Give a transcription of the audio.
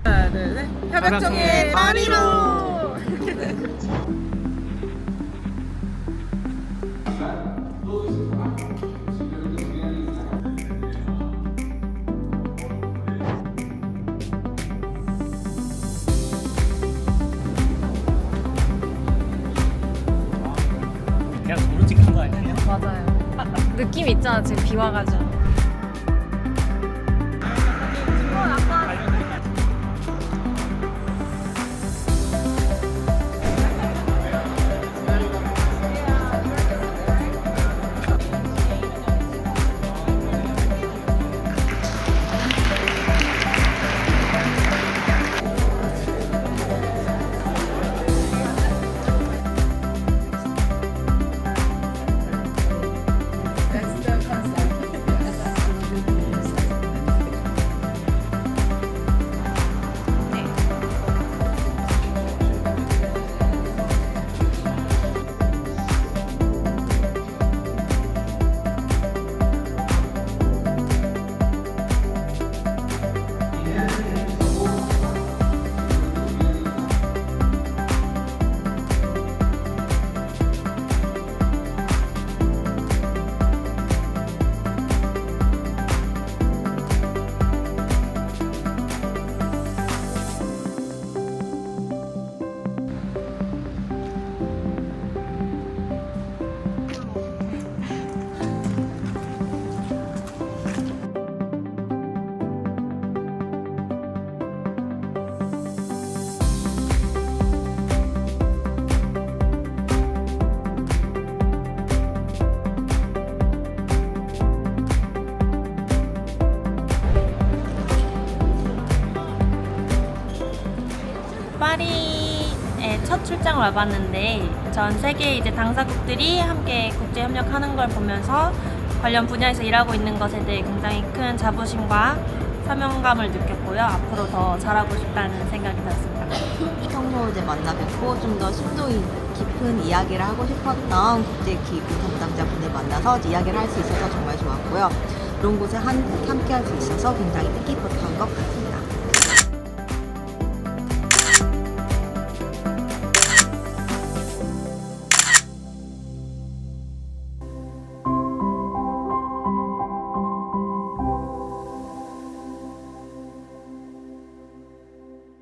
하나, 둘, 셋. 협약종의 파리로. 그냥 도로 찍는 거 아니야? 맞아요. 느낌 있잖아, 지금 비 와가지고. 파리에 첫 출장을 와봤는데 전 세계 이제 당사국들이 함께 국제 협력하는 걸 보면서 관련 분야에서 일하고 있는 것에 대해 굉장히 큰 자부심과 사명감을 느꼈고요. 앞으로 더 잘하고 싶다는 생각이 들었습니다. 평소 이제 만나 뵙고 좀 더 심도 깊은 이야기를 하고 싶었던 국제기구 담당자분을 만나서 이야기를 할 수 있어서 정말 좋았고요. 이런 곳에 함께 할 수 있어서 굉장히 뜻깊었던 것 같습니다.